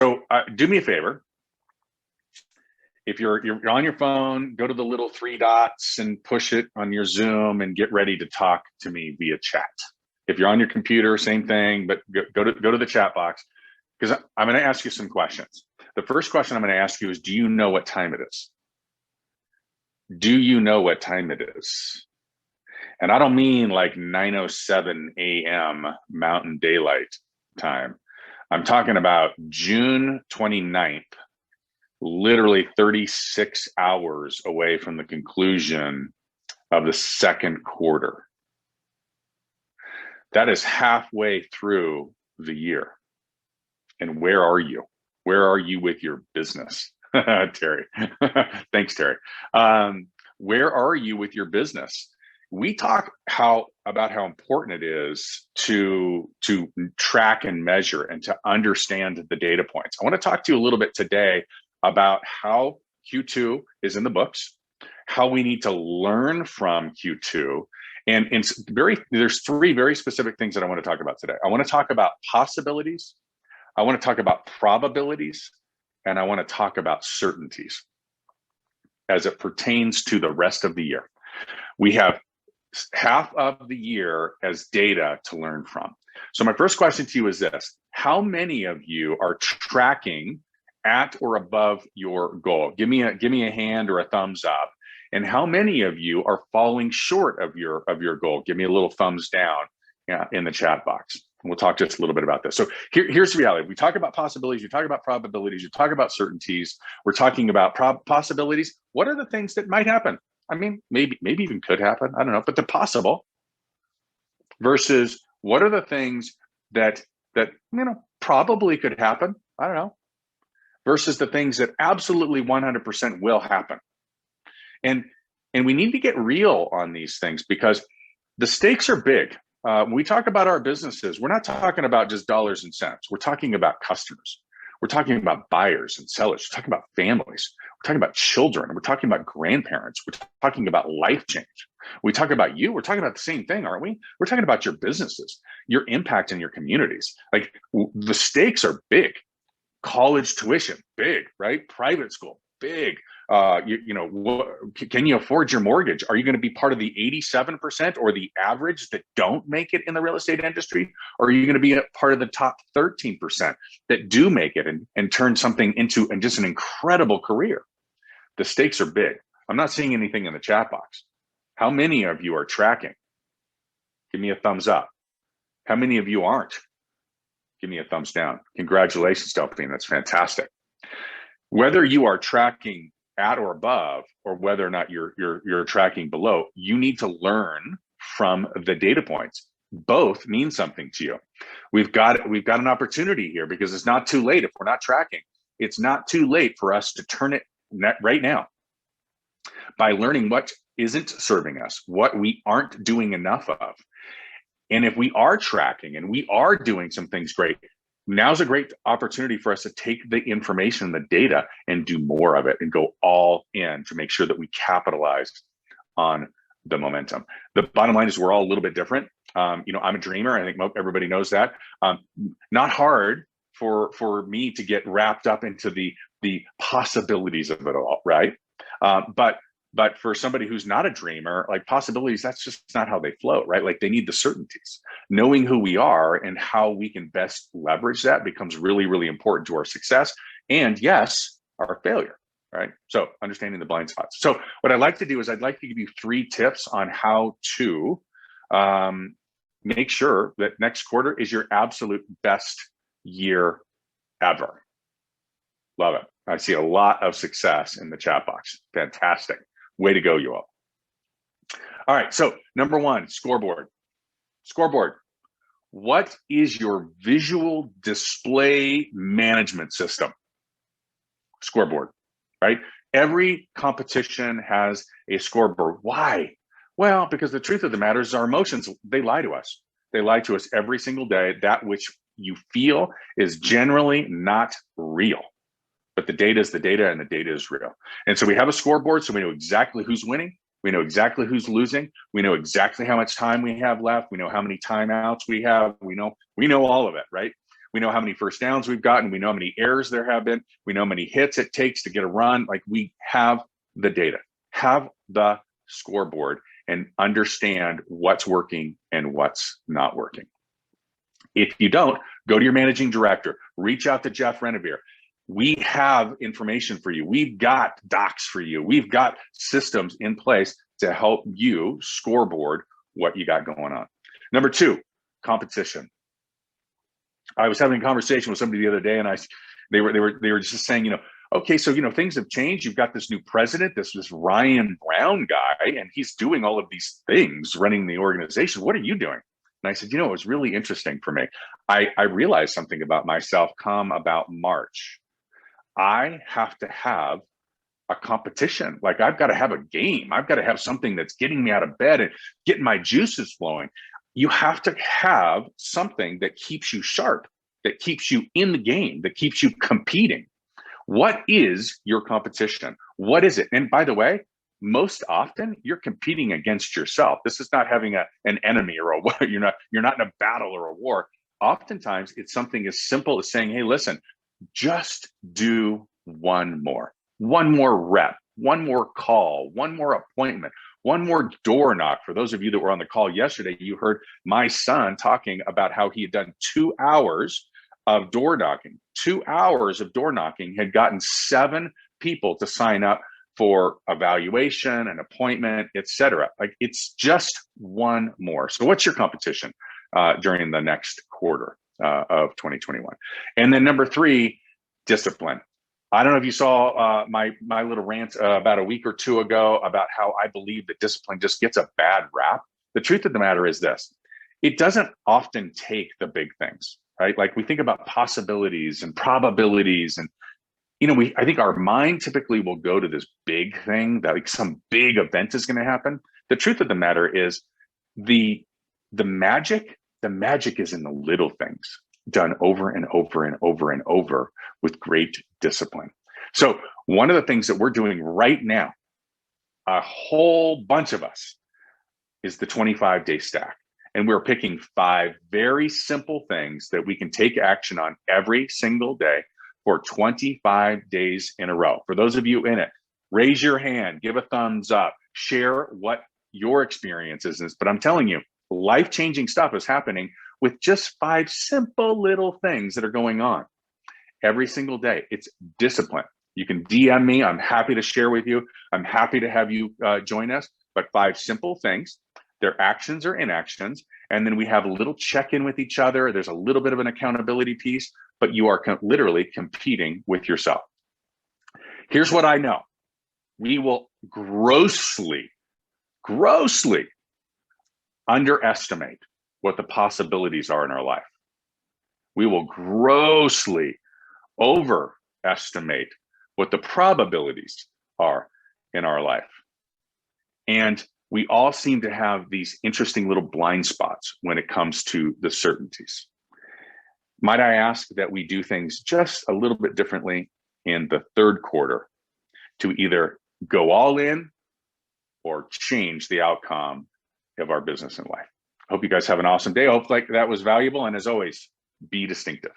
do me a favor. If you're on your phone, go to the little three dots and push it on your Zoom and get ready to talk to me via chat. If you're on your computer, same thing, but go to the chat box, because I'm going to ask you some questions. The first question I'm going to ask you is, do you know what time it is? Do you know what time it is? And I don't mean like 9:07 a.m. Mountain Daylight Time. I'm talking about June 29th, literally 36 hours away from the conclusion of the second quarter. That is halfway through the year. And where are you? Where are you with your business? Terry. Thanks, Terry. Where are you with your business? We talk about how important it is to track and measure and to understand the data points. I want to talk to you a little bit today about how Q2 is in the books, how we need to learn from Q2, and there's three very specific things that I want to talk about today. I want to talk about possibilities, I want to talk about probabilities, and I want to talk about certainties as it pertains to the rest of the year. We have half of the year as data to learn from. So my first question to you is this: how many of you are tracking at or above your goal? Give me a hand or a thumbs up. And how many of you are falling short of your goal? Give me a little thumbs down in the chat box. And we'll talk just a little bit about this. So here's the reality. We talk about possibilities, we talk about probabilities, we talk about certainties. We're talking about possibilities. What are the things that might happen? I mean, maybe even could happen. I don't know, but they're possible. Versus what are the things that probably could happen? I don't know. Versus the things that absolutely 100% will happen. And we need to get real on these things because the stakes are big. When we talk about our businesses, we're not talking about just dollars and cents. We're talking about customers. We're talking about buyers and sellers. We're talking about families. We're talking about children. We're talking about grandparents. We're talking about life change. We talk about you. We're talking about the same thing, aren't we? We're talking about your businesses, your impact in your communities. Like the stakes are big. College tuition, big, right? Private school, big. Can you afford your mortgage? Are you going to be part of the 87% or the average that don't make it in the real estate industry? Or are you going to be a part of the top 13% that do make it and turn something into just an incredible career? The stakes are big. I'm not seeing anything in the chat box. How many of you are tracking? Give me a thumbs up. How many of you aren't? Give me a thumbs down. Congratulations, Delphine. That's fantastic. Whether you are tracking at or above, or whether or not you're tracking below, you need to learn from the data points. Both mean something to you. We've got an opportunity here because it's not too late if we're not tracking. It's not too late for us to turn it right now by learning what isn't serving us, what we aren't doing enough of. And if we are tracking and we are doing some things great, now's a great opportunity for us to take the information, the data, and do more of it and go all in to make sure that we capitalize on the momentum. The bottom line is we're all a little bit different. I'm a dreamer. I think everybody knows that. Not hard for me to get wrapped up into the possibilities of it all, right? But for somebody who's not a dreamer, like possibilities, that's just not how they flow, right? Like they need the certainties. Knowing who we are and how we can best leverage that becomes really, really important to our success and, yes, our failure, right? So understanding the blind spots. So what I'd like to do is I'd like to give you 3 tips on how to make sure that next quarter is your absolute best year ever. Love it. I see a lot of success in the chat box. Fantastic. Way to go, you all. All right, so number 1, scoreboard. Scoreboard. What is your visual display management system? Scoreboard, right? Every competition has a scoreboard. Why? Well, because the truth of the matter is our emotions, they lie to us. They lie to us every single day. That which you feel is generally not real. But the data is the data and the data is real. And so we have a scoreboard, so we know exactly who's winning. We know exactly who's losing. We know exactly how much time we have left. We know how many timeouts we have. We know all of it, right? We know how many first downs we've gotten. We know how many errors there have been. We know how many hits it takes to get a run. Like, we have the data, have the scoreboard, and understand what's working and what's not working. If you don't, go to your managing director, reach out to Jeff Renovere. We have information for you. We've got docs for you. We've got systems in place to help you scoreboard what you got going on. Number two, competition. I was having a conversation with somebody the other day, and they were just saying, okay, so things have changed. You've got this new president, this Ryan Brown guy, and he's doing all of these things, running the organization. What are you doing? And I said, it was really interesting for me. I realized something about myself come about March. I have to have a competition. Like, I've got to have a game. I've got to have something that's getting me out of bed and getting my juices flowing. You have to have something that keeps you sharp, that keeps you in the game, that keeps you competing. What is your competition? What is it? And by the way, most often you're competing against yourself. This is not having an enemy or a war. You're not in a battle or a war. Oftentimes it's something as simple as saying, hey, listen, just do one more rep, one more call, one more appointment, one more door knock. For those of you that were on the call yesterday, you heard my son talking about how he had done 2 hours of door knocking. 2 hours of door knocking had gotten 7 people to sign up for evaluation, an appointment, etc. Like, it's just one more. So what's your competition during the next quarter of 2021? And then number 3, discipline. I don't know if you saw my little rant about a week or 2 ago about how I believe that discipline just gets a bad rap. The truth of the matter is this: it doesn't often take the big things, right? Like, we think about possibilities and probabilities, and I think our mind typically will go to this big thing, that like some big event is going to happen. The truth of the matter is the magic is in the little things, done over and over and over and over with great discipline. So one of the things that we're doing right now, a whole bunch of us, is the 25-day stack. And we're picking 5 very simple things that we can take action on every single day for 25 days in a row. For those of you in it, raise your hand, give a thumbs up, share what your experience is. But I'm telling you, life-changing stuff is happening with just 5 simple little things that are going on every single day. It's discipline. You can DM me. I'm happy to share with you. I'm happy to have you join us. But 5 simple things. Their actions or inactions. And then we have a little check-in with each other. There's a little bit of an accountability piece, but you are literally competing with yourself. Here's what I know. We will grossly underestimate what the possibilities are in our life. We will grossly overestimate what the probabilities are in our life. And we all seem to have these interesting little blind spots when it comes to the certainties. Might I ask that we do things just a little bit differently in the 3rd quarter to either go all in or change the outcome of our business and life? I hope you guys have an awesome day. I hope that was valuable. And as always, be distinctive.